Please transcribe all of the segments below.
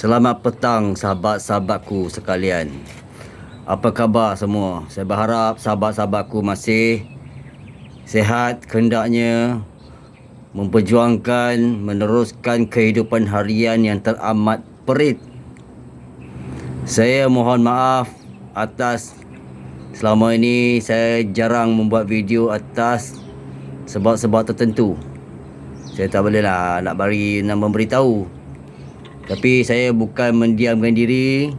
Selamat petang sahabat-sahabatku sekalian. Apa khabar semua? Saya berharap sahabat-sahabatku masih sihat, kehendaknya memperjuangkan, meneruskan kehidupan harian yang teramat perit. Saya mohon maaf atas selama ini saya jarang membuat video atas sebab-sebab tertentu. Saya tak boleh lah nak memberitahu. Tapi saya bukan mendiamkan diri.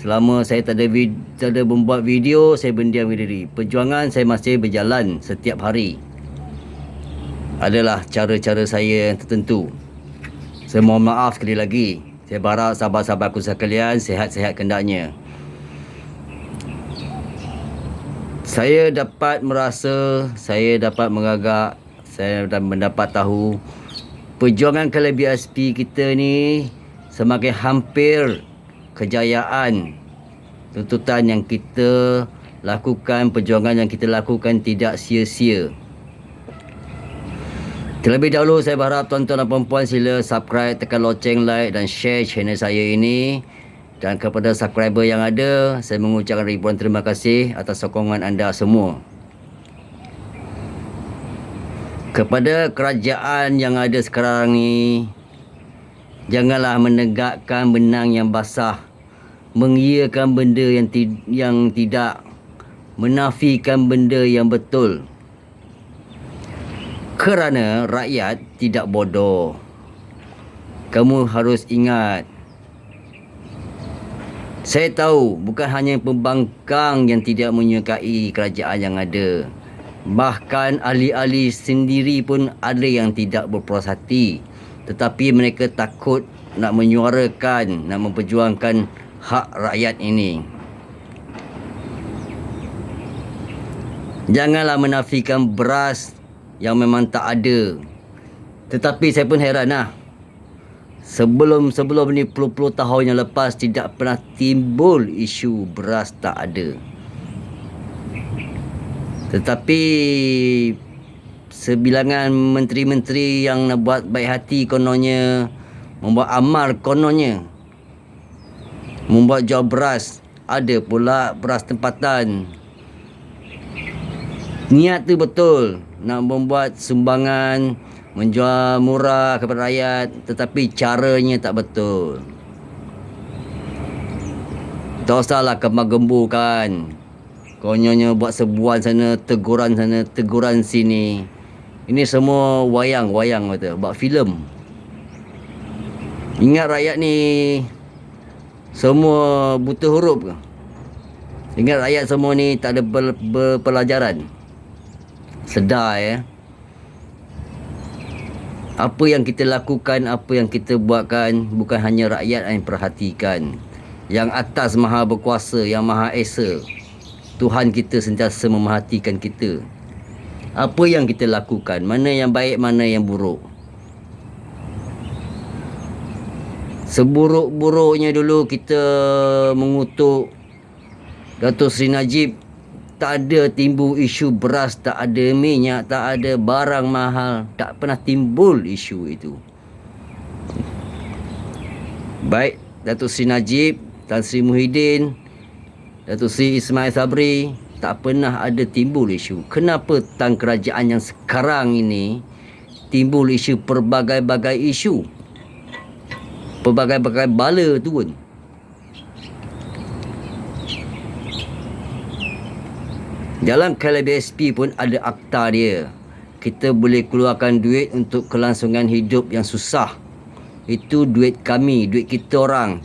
Selama saya tak ada membuat video, saya mendiamkan diri. Perjuangan saya masih berjalan setiap hari. Adalah cara-cara saya yang tertentu. Saya mohon maaf sekali lagi. Saya berharap sahabat-sahabatku sekalian sihat-sihat kehendaknya. Saya dapat merasa, saya dapat mengagak, saya mendapat tahu perjuangan Kala BSP kita ni semakin hampir kejayaan. Tuntutan yang kita lakukan, perjuangan yang kita lakukan tidak sia-sia. Terlebih dahulu saya berharap tuan-tuan dan puan-puan sila subscribe, tekan loceng, like dan share channel saya ini. Dan kepada subscriber yang ada, saya mengucapkan ribuan terima kasih atas sokongan anda semua. Kepada kerajaan yang ada sekarang ni, janganlah menegakkan benang yang basah, mengiyakan benda yang tidak, menafikan benda yang betul. Kerana rakyat tidak bodoh. Kamu harus ingat, saya tahu bukan hanya pembangkang yang tidak menyukai kerajaan yang ada. Bahkan ahli-ahli sendiri pun ada yang tidak berpuas hati. Tetapi mereka takut nak menyuarakan, nak memperjuangkan hak rakyat ini. Janganlah menafikan beras yang memang tak ada. Tetapi saya pun heran lah. Sebelum ni puluh-puluh tahun yang lepas tidak pernah timbul isu beras tak ada. Tetapi sebilangan menteri-menteri yang nak buat baik hati kononnya, membuat amal kononnya, membuat jual beras. Ada pula beras tempatan. Niat tu betul, nak membuat sumbangan, menjual murah kepada rakyat, tetapi caranya tak betul. Tak usahlah kemar-gemburkan. Kononnya buat sebuan sana, teguran sini. Ini semua wayang kata, buat filem. Ingat rakyat ni semua buta huruf ke? Ingat rakyat semua ni tak ada berpelajaran. Sedar ya. Apa yang kita lakukan, apa yang kita buatkan, bukan hanya rakyat yang perhatikan. Yang atas Maha Berkuasa, yang Maha Esa, Tuhan kita sentiasa memerhatikan kita. Apa yang kita lakukan, mana yang baik, mana yang buruk. Seburuk-buruknya dulu kita mengutuk Datuk Seri Najib, tak ada timbul isu beras, tak ada minyak, tak ada barang mahal. Tak pernah timbul isu itu. Baik Datuk Seri Najib, Tan Sri Muhyiddin, Datuk Seri Ismail Sabri, tak pernah ada timbul isu. Kenapa tang kerajaan yang sekarang ini timbul isu pelbagai-bagai isu? Pelbagai-bagai bala turun. Dalam Kala BSP pun ada akta dia. Kita boleh keluarkan duit untuk kelangsungan hidup yang susah. Itu duit kami, duit kita orang.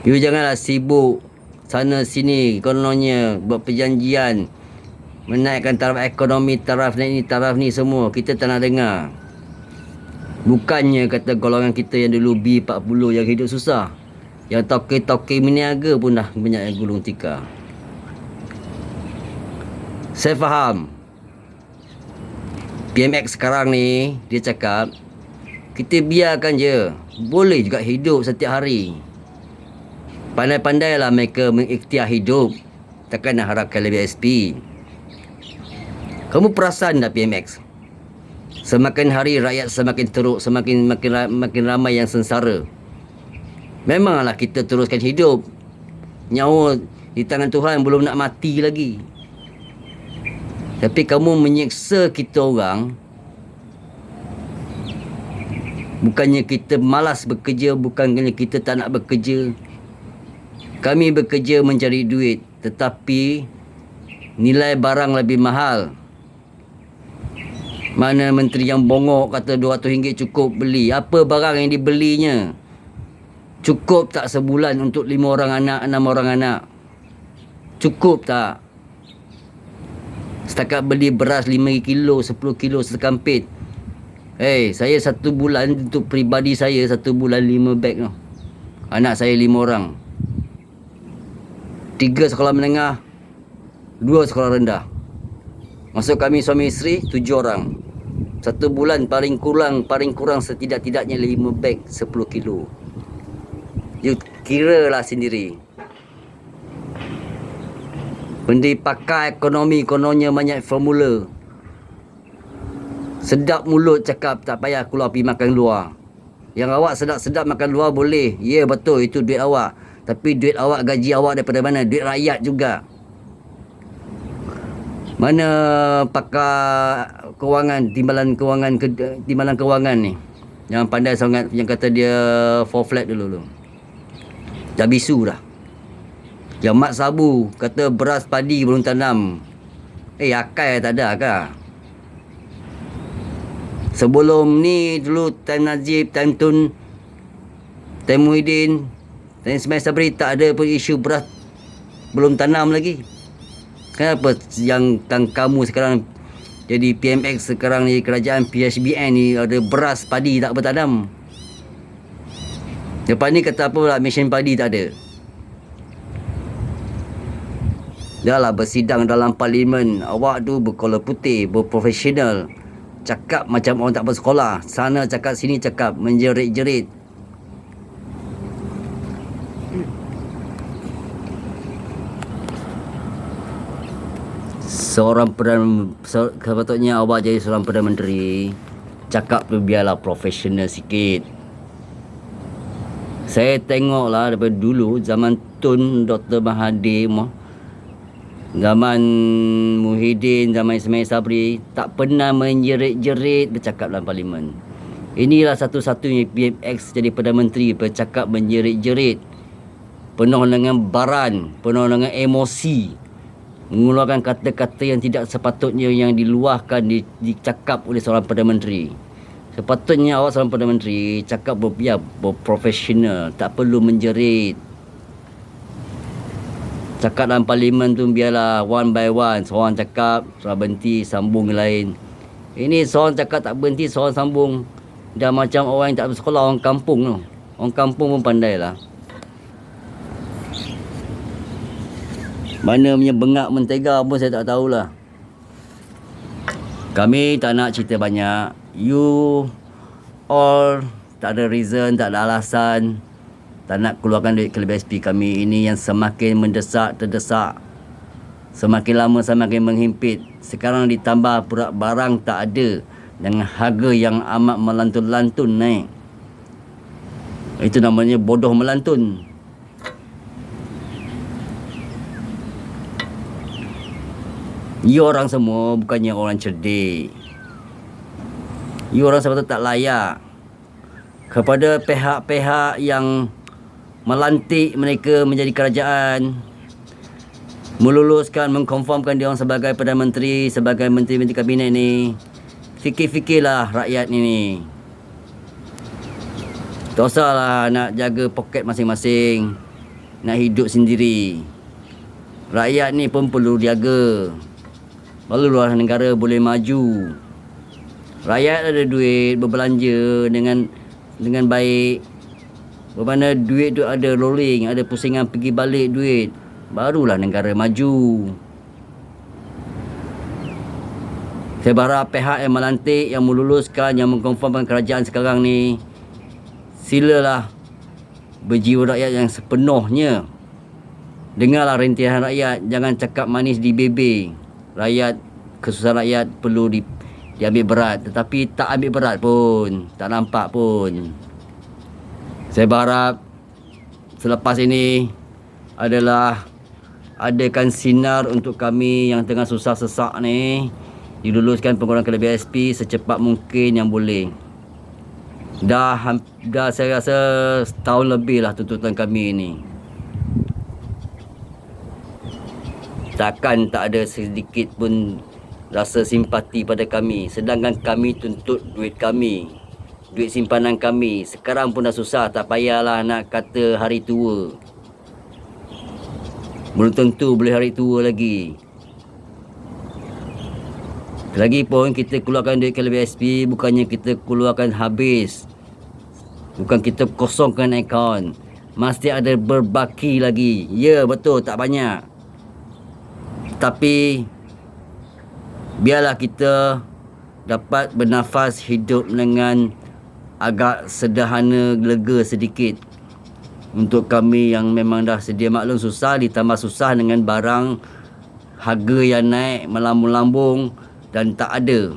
You janganlah sibuk sana sini kononnya buat perjanjian, menaikkan taraf ekonomi, taraf ni, taraf ni semua. Kita tak nak dengar. Bukannya kata golongan kita yang dulu B40 yang hidup susah, yang toke-toke meniaga pun dah banyak yang gulung tikar. Saya faham PMX sekarang ni, dia cakap kita biarkan je, boleh juga hidup setiap hari. Pandai-pandailah mereka mengikhtiar hidup. Takkan nak harapkan lebih SP. Kamu perasan tak PMX? Semakin hari rakyat semakin teruk, makin ramai yang sengsara. Memanglah kita teruskan hidup. Nyawa di tangan Tuhan, belum nak mati lagi. Tapi kamu menyiksa kita orang. Bukannya kita malas bekerja, bukannya kita tak nak bekerja. Kami bekerja mencari duit, tetapi nilai barang lebih mahal. Mana menteri yang bongok kata RM200 cukup beli. Apa barang yang dibelinya? Cukup tak sebulan untuk 5 orang anak, 6 orang anak? Cukup tak? Setakat beli beras 5 kilo, 10 kilo sekampit. Saya satu bulan untuk peribadi saya, satu bulan 5 beg tau. Anak saya 5 orang. 3 sekolah menengah, 2 sekolah rendah. Masuk kami suami isteri 7 orang. Satu bulan paling kurang setidak-tidaknya 5 beg 10 kilo. You kira lah sendiri. Benda pakar ekonomi kononnya banyak formula. Sedap mulut cakap tak payah keluar pergi makan luar. Yang awak sedap-sedap makan luar boleh. Ya betul, itu duit awak. Tapi duit awak, gaji awak daripada mana? Duit rakyat juga. Mana pakar kewangan, timbalan kewangan ni, yang pandai sangat, yang kata dia 4 flat dulu. Dah bisu dah. Yang mat sabu kata beras padi belum tanam. Akal tak ada kah? Sebelum ni dulu time Najib, time Tun, time Muhyiddin, time Ismail Sabri tak ada pun isu beras belum tanam lagi. Kenapa yang kamu sekarang jadi PMX, sekarang ni kerajaan PHBN ni ada beras padi tak bertanam? Lepas ni kata apa pula, mesin padi tak ada. Dah lah bersidang dalam parlimen, awak tu berkola putih, berprofesional. Cakap macam orang tak bersekolah. Sana cakap, sini cakap, menjerit-jerit. Sepatutnya awak jadi seorang Perdana Menteri, cakap tu biarlah profesional sikit. Saya tengoklah daripada dulu, zaman Tun Dr. Mahathir, zaman Muhyiddin, zaman Ismail Sabri, tak pernah menjerit-jerit bercakap dalam parlimen. Inilah satu-satunya PMX jadi Perdana Menteri bercakap menjerit-jerit, penuh dengan baran, penuh dengan emosi, mengeluarkan kata-kata yang tidak sepatutnya yang diluahkan, dicakap oleh seorang Perdana Menteri. Sepatutnya awak seorang Perdana Menteri cakap berprofesional, tak perlu menjerit. Cakap dalam parlimen tu biarlah one by one. Seorang cakap, seorang berhenti, sambung lain. Ini seorang cakap tak berhenti, seorang sambung. Dah macam orang yang tak bersekolah, orang kampung tu. Orang kampung pun pandai lah. Mana punya bengak mentega pun saya tak tahulah. Kami tak nak cerita banyak. You all tak ada reason, tak ada alasan, tak nak keluarkan duit ke LBSP kami. Ini yang semakin mendesak, terdesak. Semakin lama semakin menghimpit. Sekarang ditambah pula barang tak ada, dengan harga yang amat melantun-lantun naik. Itu namanya bodoh melantun. You orang semua bukannya orang cerdik. You orang sepatutnya tak layak kepada pihak-pihak yang melantik mereka menjadi kerajaan, meluluskan, mengkonfirmkan dia orang sebagai Perdana Menteri, sebagai menteri-menteri kabinet ni. Fikir-fikirlah rakyat ni. Tak usahlah nak jaga poket masing-masing, nak hidup sendiri. Rakyat ni pun perlu dijaga, barulah negara boleh maju. Rakyat ada duit berbelanja dengan baik. Bermakna duit tu ada rolling, ada pusingan pergi balik duit, barulah negara maju. Saya berharap pihak yang melantik, yang meluluskan, yang mengkonfirmkan kerajaan sekarang ni, silalah berjiwa rakyat yang sepenuhnya. Dengarlah rintihan rakyat, jangan cakap manis di bebek. Rakyat, kesusahan rakyat perlu dia ambil berat, tetapi tak ambil berat pun, tak nampak pun. Saya berharap selepas ini adalah adakan sinar untuk kami yang tengah susah sesak ni, diluluskan pengurangan kelebihan SP secepat mungkin yang boleh. Dah saya rasa setahun lebih lah tuntutan kami ni. Takkan tak ada sedikit pun rasa simpati pada kami. Sedangkan kami tuntut duit kami, duit simpanan kami. Sekarang pun dah susah, tak payahlah nak kata hari tua. Belum tentu boleh hari tua lagi. Lagipun kita keluarkan duit kelebihan SP bukannya kita keluarkan habis. Bukan kita kosongkan akaun. Mesti ada berbaki lagi. Ya, betul, tak banyak. Tapi biarlah kita dapat bernafas hidup dengan agak sederhana, lega sedikit. Untuk kami yang memang dah sedia maklum susah, ditambah susah dengan barang harga yang naik melambung-lambung dan tak ada.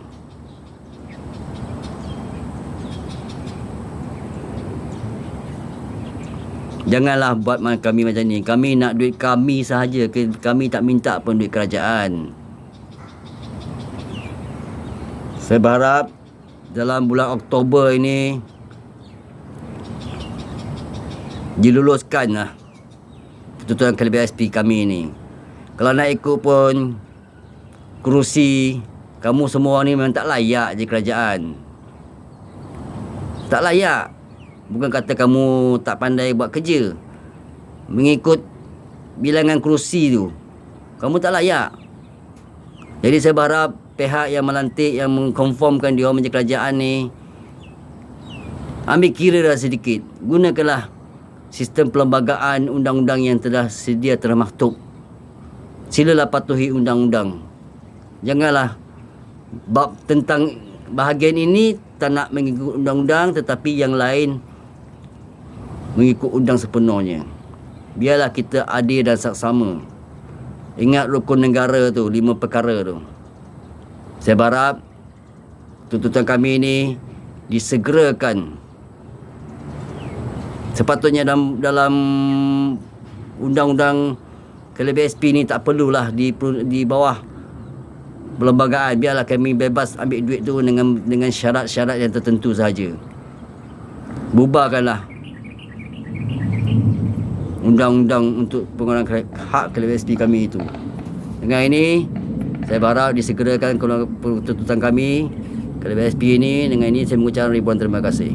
Janganlah buat kami macam ni. Kami nak duit kami sahaja. Kami tak minta pun duit kerajaan. Saya berharap dalam bulan Oktober ini diluluskan lah tuntutan kelebihan SP kami ni. Kalau nak ikut pun kerusi, kamu semua ni memang tak layak je kerajaan. Tak layak. Bukan kata kamu tak pandai buat kerja. Mengikut bilangan kerusi tu, kamu tak layak. Jadi saya berharap pihak yang melantik, yang mengkonformkan dia orang menjadi kerajaan ni, ambil kira dah sedikit. Gunakanlah sistem perlembagaan undang-undang yang telah sedia termaktub. Silalah patuhi undang-undang. Janganlah bab tentang bahagian ini tak nak mengikut undang-undang, tetapi yang lain mengikut undang sepenuhnya. Biarlah kita adil dan saksama. Ingat rukun negara tu, 5 perkara tu. Saya berharap tuntutan kami ini disegerakan. Sepatutnya dalam undang-undang kelebihan SP ni tak perlulah di bawah perlembagaan. Biarlah kami bebas ambil duit tu dengan syarat-syarat yang tertentu sahaja. Bubarkanlah undang-undang untuk pengurangan hak kelebihan SP kami itu. Dengan ini, saya berharap disegerakan tuntutan kami kelebihan SP ini. Dengan ini saya mengucapkan ribuan terima kasih.